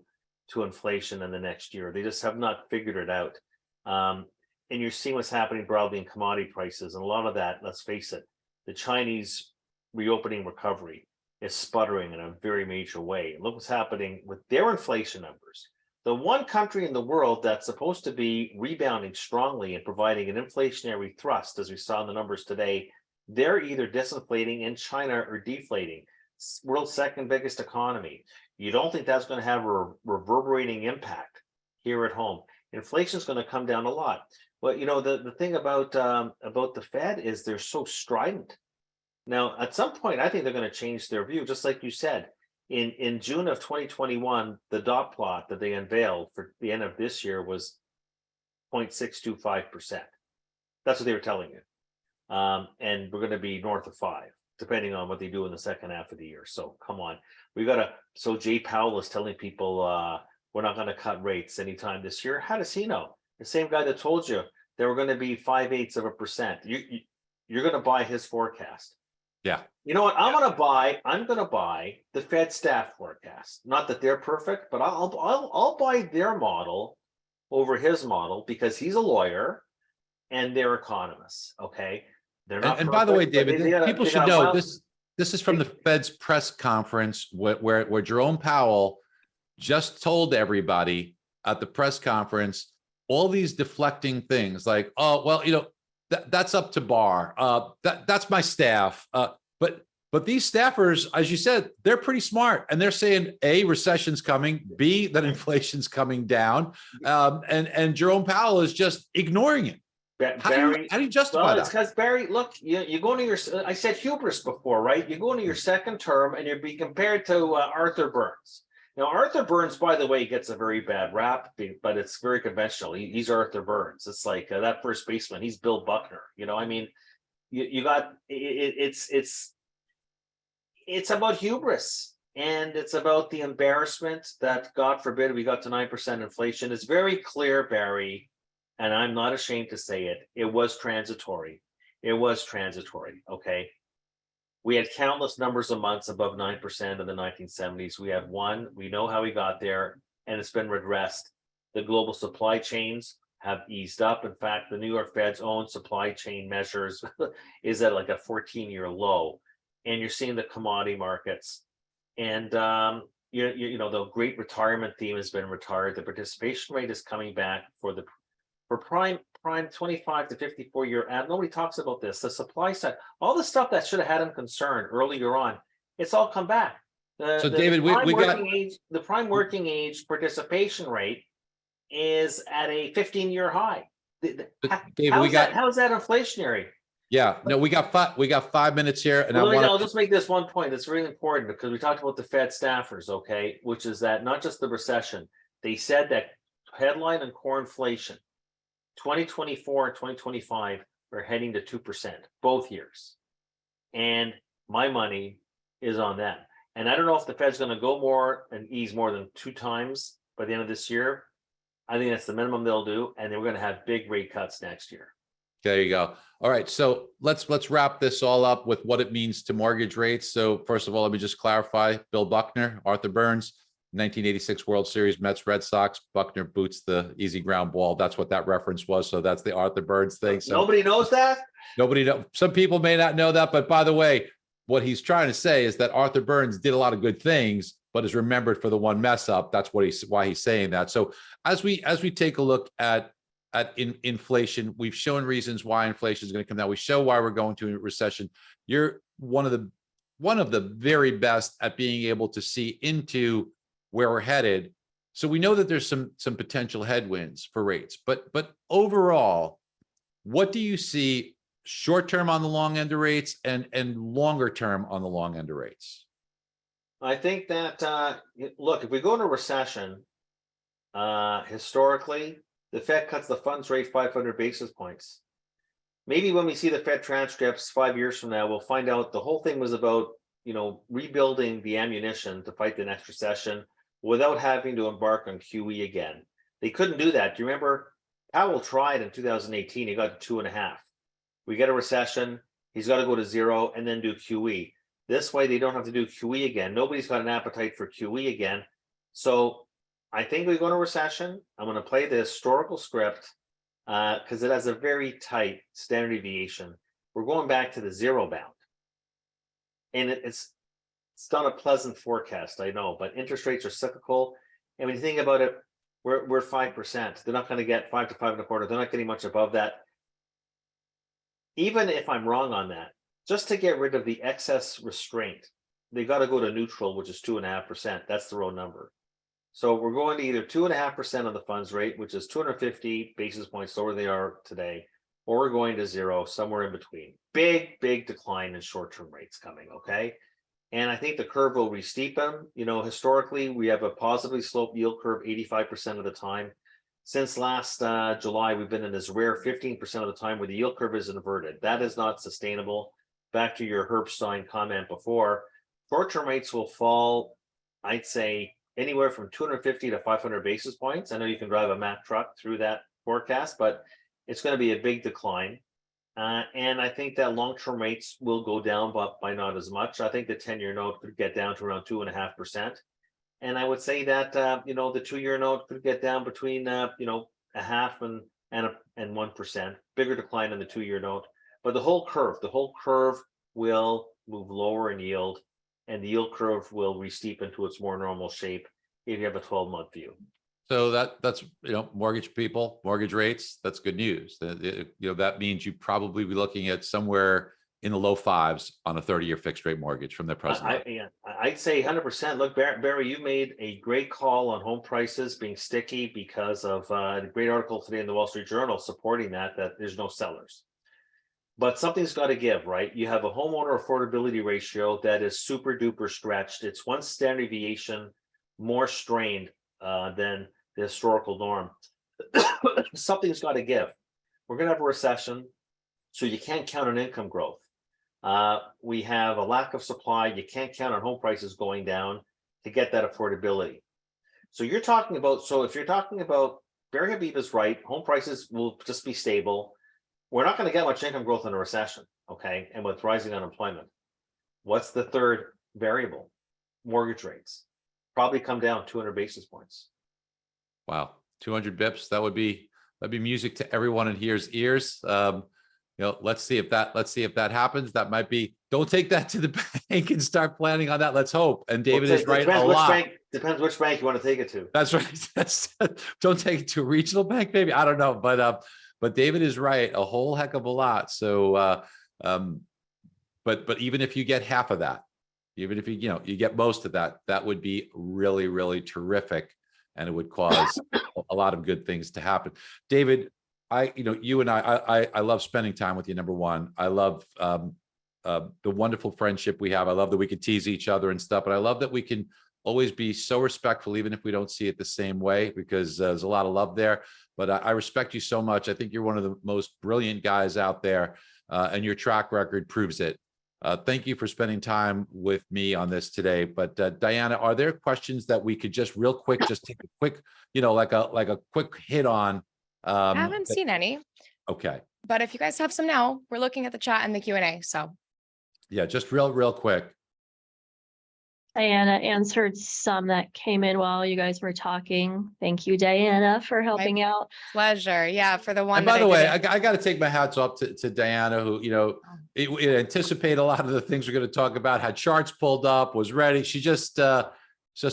to inflation in the next year. They just have not figured it out. And you're seeing what's happening broadly in commodity prices. And a lot of that, let's face it, the Chinese reopening recovery is sputtering in a very major way. And look what's happening with their inflation numbers. The one country in the world that's supposed to be rebounding strongly and providing an inflationary thrust, as we saw in the numbers today, they're either disinflating in China or deflating. World's second biggest economy. You don't think that's going to have a reverberating impact here at home? Inflation is going to come down a lot. But the thing about the Fed is they're so strident. Now, at some point, I think they're going to change their view. Just like you said, in June of 2021, the dot plot that they unveiled for the end of this year was 0.625%. That's what they were telling you. And we're going to be north of 5, depending on what they do in the second half of the year. So come on, we got to. So Jay Powell is telling people we're not going to cut rates anytime this year. How does he know? The same guy that told you they were going to be 5/8%. You're going to buy his forecast. Yeah. You know what? I'm going to buy the Fed staff forecast. Not that they're perfect, but I'll buy their model over his model because he's a lawyer and they're economists. Okay. They're not And by the way, perfect, but David, people they should got a know mile- this is from the Fed's press conference where Jerome Powell just told everybody at the press conference all these deflecting things like, oh, well, you know, that's up to Barr. That's my staff. But these staffers, as you said, they're pretty smart, and they're saying A, recession's coming, B, that inflation's coming down, and Jerome Powell is just ignoring it. Barry, How do you justify well, that? it's because Barry, look, you go into your. I said hubris before, right? You go into your second term, and you're being compared to Arthur Burns. Now, Arthur Burns, by the way, gets a very bad rap, but it's very conventional. He's Arthur Burns. It's like that first baseman. He's Bill Buckner. You know, I mean, you got it's about hubris, and it's about the embarrassment that, God forbid, we got to 9% inflation. It's very clear, Barry, and I'm not ashamed to say it. It was transitory. It was transitory. Okay. We had countless numbers of months above 9% in the 1970s. We had one. We know how we got there, and it's been redressed. The global supply chains have eased up. In fact, the New York Fed's own supply chain measures is at like a 14-year low. And you're seeing the commodity markets. And you know, the great retirement theme has been retired. The participation rate is coming back for prime 25 to 54 year ad. Nobody talks about this. The supply side, all the stuff that should have had them concerned earlier on, it's all come back. David, the prime working age participation rate is at a 15-year high. David, how is that inflationary? Yeah, no, we got 5 minutes here, and I'll just make this one point that's really important, because we talked about the Fed staffers, okay, which is that not just the recession. They said that headline and core inflation 2024 and 2025 are heading to 2% both years. And my money is on that. And I don't know if the Fed's going to go more and ease more than 2 times by the end of this year. I think that's the minimum they'll do. And then we're going to have big rate cuts next year. There you go. All right. So let's wrap this all up with what it means to mortgage rates. So first of all, let me just clarify. Bill Buckner, Arthur Burns, 1986 World Series, Mets, Red Sox. Buckner boots the easy ground ball. That's what that reference was. So that's the Arthur Burns thing. So nobody knows that? Nobody knows. Some people may not know that. But by the way, what he's trying to say is that Arthur Burns did a lot of good things, but is remembered for the one mess up. That's why he's saying that. So as we take a look at inflation, we've shown reasons why inflation is going to come down. We show why we're going to a recession. You're one of the very best at being able to see into where we're headed. So we know that there's some potential headwinds for rates, but overall, what do you see short term on the long end of rates and longer term on the long end of rates? I think that look, if we go into recession, historically, the Fed cuts the funds rate 500 basis points. Maybe when we see the Fed transcripts 5 years from now, we'll find out the whole thing was about, you know, rebuilding the ammunition to fight the next recession without having to embark on QE again. They couldn't do that. Do you remember Powell tried in 2018? He got to 2.5. We get a recession. He's got to go to 0 and then do QE. This way, they don't have to do QE again. Nobody's got an appetite for QE again. So I think we go into recession. I'm going to play the historical script because it has a very tight standard deviation. We're going back to the 0 bound. And it's not a pleasant forecast, I know, but interest rates are cyclical. And when you think about it, we're 5%. They're not going to get 5 to 5.25. They're not getting much above that. Even if I'm wrong on that, just to get rid of the excess restraint, they got to go to neutral, which is 2.5%. That's the raw number. So we're going to either 2.5% on the funds rate, which is 250 basis points lower than they are today, or we're going to 0, somewhere in between. Big decline in short-term rates coming, okay? And I think the curve will re-steepen. You know, historically, we have a positively sloped yield curve 85% of the time. since last July, we've been in this rare 15% of the time where the yield curve is inverted. That is not sustainable. Back to your Herbstein comment before, short-term rates will fall, I'd say, anywhere from 250 to 500 basis points. I know you can drive a Mack truck through that forecast, but it's going to be a big decline. And I think that long-term rates will go down, but by not as much. I think the 10-year note could get down to around 2.5%. And I would say that, the 2-year note could get down between, a half and 1%, bigger decline in the 2-year note. But the whole curve will move lower in yield, and the yield curve will re-steep into its more normal shape if you have a 12-month view. So that's mortgage people, mortgage rates. That's good news. That means you probably be looking at somewhere in the low 5s on a 30-year fixed rate mortgage from the present. I'd say 100%. Look, Barry, you made a great call on home prices being sticky because of the great article today in the Wall Street Journal supporting that there's no sellers. But something's got to give, right? You have a homeowner affordability ratio that is super duper stretched. It's one standard deviation more strained than the historical norm. Something's got to give. We're going to have a recession, so you can't count on income growth. We have a lack of supply. You can't count on home prices going down to get that affordability. So if you're talking about, Barry Habib is right, home prices will just be stable. We're not going to get much income growth in a recession, okay? And with rising unemployment, what's the third variable? Mortgage rates probably come down 200 basis points. Wow, 200 bips. That'd be music to everyone in here's ears. Let's see if that happens. That might be. Don't take that to the bank and start planning on that. Let's hope. And David is right a lot. Depends which bank you want to take it to. That's right. Don't take it to a regional bank, maybe. I don't know, but David is right a whole heck of a lot. So, but even if you get half of that, even if you get most of that, that would be really, really terrific, and it would cause a lot of good things to happen. David, you and I love spending time with you. Number one, I love the wonderful friendship we have. I love that we can tease each other and stuff, but I love that we can always be so respectful, even if we don't see it the same way, because there's a lot of love there. But I respect you so much. I think you're one of the most brilliant guys out there, and your track record proves it. Thank you for spending time with me on this today. But Diana, are there questions that we could just real quick, just take a quick, like a quick hit on? I haven't seen any. Okay. But if you guys have some now, we're looking at the chat and the Q&A. So yeah, just real quick. Diana answered some that came in while you guys were talking. Thank you, Diana, for helping out. Pleasure. Yeah, for the one. And by the way, I got to take my hats off to Diana, who, it anticipated a lot of the things we're going to talk about, had charts pulled up, was ready. She just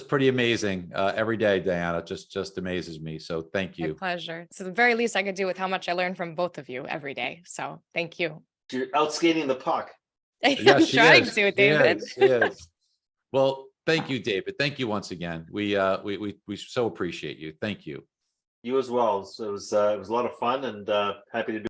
pretty amazing every day, Diana. Just amazes me. So thank you. My pleasure. So the very least I could do with how much I learn from both of you every day. So thank you. You're outskating the puck. I'm trying to, David. Yes. Well, thank you, David. Thank you once again. We so appreciate you. Thank you. You as well. So it was a lot of fun, and happy to do